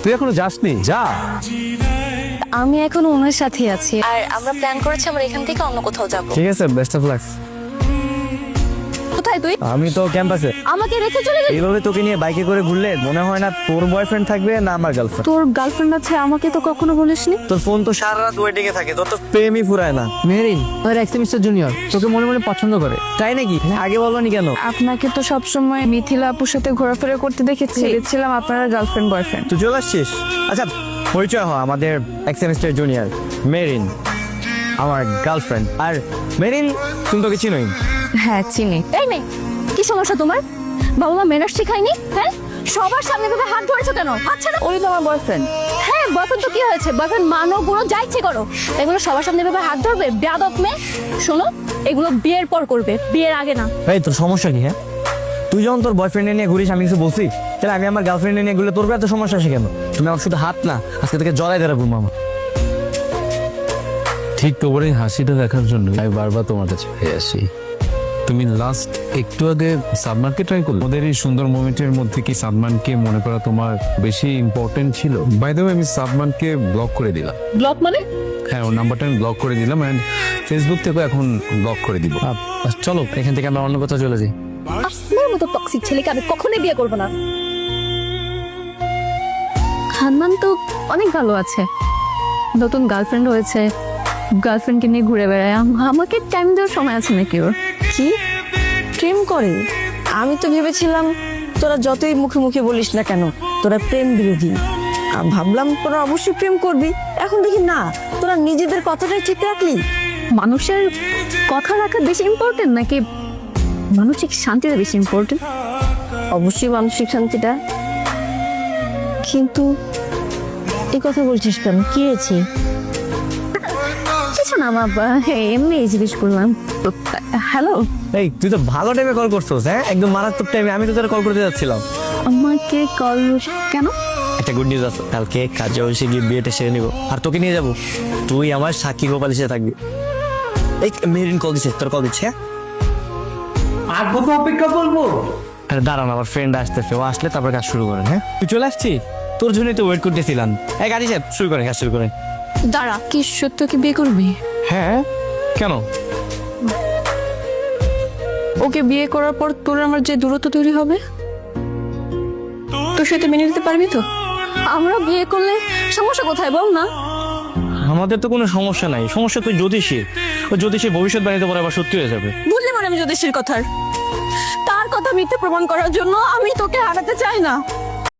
তুই এখনো যাসনি? যা। আমি এখন ওনার সাথেই আছি, আর আমরা প্ল্যান করেছি আমরা এখান থেকে অন্য কোথাও যাব। ঠিক আছে, বেস্ট অফ লাক। কোথায় তুই? আমি তো ক্যাম্পাসে। আমাকে রেখে চলে গেলি? এইভাবে তোকে নিয়ে বাইকে করে ঘুরলে মনে হয় না তোর বয়ফ্রেন্ড থাকবে না আমার গার্লফ্রেন্ড। তোর গার্লফ্রেন্ড আছে, আমাকে তো কখনো বলিসনি। তোর ফোন তো সারা রাত ওয়েটিং এ থাকে, তোর তো প্রেমই ফুরায় না। মেরিন ওর এক সেমিস্টার জুনিয়র, তোকে মনে মনে পছন্দ করে। তাই নাকি? আগে বলনি কেন? আপনাকে তো সবসময় মিথিলা আপুর সাথে ঘোরাফেরা করতে দেখেছি, ভেবেছিলাম আপনারা গার্লফ্রেন্ড বয়ফ্রেন্ড। তুই চলে আসছিস? আচ্ছা, পরিচয় হ, আমাদের এক সেমিস্টার জুনিয়র মেরিন, আমার গার্লফ্রেন্ড। আর মেরিন, তুমি তোকে চিনোই। হ্যাঁ চিনি। এই মেয়ে, কি সমস্যা তোমার? বাবা মা মেনার শিখায়নি? হ্যাঁ, সবার সামনে ভাবে হাত ধরেছো কেন? আচ্ছা না, ওই তো আমার বয়ফ্রেন্ড। হ্যাঁ, বয়ফ্রেন্ড তো কি হয়েছে? বয়ফ্রেন্ড মানো গুলো যা ইচ্ছে করো, এগুলো সবার সামনে ভাবে হাত ধরবে? বেয়াদব মেয়ে। শোনো, এগুলো বিয়ের পর করবে, বিয়ের আগে না। এই তোর সমস্যা কি? হ্যাঁ, তুই যখন তোর বয়ফ্রেন্ড নিয়ে ঘুরিস আমি কিছু বলছি? তাহলে আমি আমার গার্লফ্রেন্ড নিয়ে ঘুরলে তোর এত সমস্যা আসে কেন? তুমি আমার শুধু হাত না, আজকে থেকে জড়াই ধরে বুম মামা। ঠিক তোমার এই হাসিটা দেখার জন্য আমি বারবার তোমার কাছে ফিরে আসি। তুমি লাস্ট একটু আগে সালমানকে ট্রাই করলে, ওদের এই সুন্দর মোমেন্টের মধ্যে কি সালমানকে মনে করা তোমার বেশি ইম্পর্টেন্ট ছিল? বাই দ্য ওয়ে, আমি সালমানকে ব্লক করে দিলাম। ব্লক মানে? হ্যাঁ, ওর নাম্বারটা আমি ব্লক করে দিলাম, অ্যান্ড ফেসবুক থেকেও এখন ব্লক করে দিব। চলো এখান থেকে আমরা অন্য কোথাও চলে যাই। আপনার মতো টক্সিক ছেলেকে আমি কখনোই বিয়ে করবো না। হান্নান তো অনেক ভালো আছে, নতুন গার্লফ্রেন্ড হয়েছে, গার্লফ্রেন্ডকে নিয়ে ঘুরে বেড়ায়। আমাকে টাইম দেওয়ার সময় আছে নাকি ওর? কি প্রেম করে? আমি তো ভেবেছিলাম তোরা যতই মুখে মুখে বলিস না কেন তোরা প্রেম বিরোধী। ভাবলাম তোরা অবশ্যই প্রেম করবি, এখন দেখি না, তোরা নিজেদের কথাটাই ঠিক রাখলি। মানুষের কথা রাখা বেশি ইম্পর্টেন্ট নাকি মানসিক শান্তিটা বেশি ইম্পর্টেন্ট? অবশ্যই মানসিক শান্তিটা, কিন্তু এই কথা বলছিস কেন? কি হয়েছে? কিছু না মা, এমনি জিজ্ঞেস করলাম। হ্যালো, এই তুই তো ভালো টাইমে কল করছিস। হ্যাঁ, একদম মারাত্মক টাইমে। আমি তো তোরা কল করতে যাচ্ছিলাম। আমাকে কল কেন? একটা গুড নিউজ আছে, কালকে কাজে অবশ্যই গিয়ে বিয়েটা সেরে নিব, আর তোকে নিয়ে যাব। তুই আমার সাক্ষী গোপাল হিসেবে থাকবি। এই মেরিন কল দিচ্ছে, তোর কল দিচ্ছে। হ্যাঁ, আর কত অপেক্ষা করবো? আরে দাঁড়ান, আমার ফ্রেন্ড আসতেছে, ও আসলে তারপর কাজ শুরু করেন। হ্যাঁ, তুই চলে আসছিস? তোর জন্যই তো ওয়েট করতেছিলাম। এই গাড়ি সাহেব, শুরু করেন, কাজ শুরু করেন। দাঁড়া, কি সত্য কি বিয়ে করবি? হ্যাঁ, কেন? ওকে বিয়ে করার পর তোর আমার যে দূরত্ব তৈরি হবে, তোর সাথে মেনে নিতে পারবি তো? আমরা বিয়ে করলে সমস্যা কোথায় বল না? আমাদের তো কোনো সমস্যা নাই, সমস্যা তুই জ্যোতিষী। ও জ্যোতিষী ভবিষ্যৎ বাণীতে পরে আবার সত্যি হয়ে যাবে। বুঝলি মানে আমি জ্যোতিষীর কথার, তার কথা মিথ্যে প্রমাণ করার জন্য আমি তোকে হারাতে চাই না।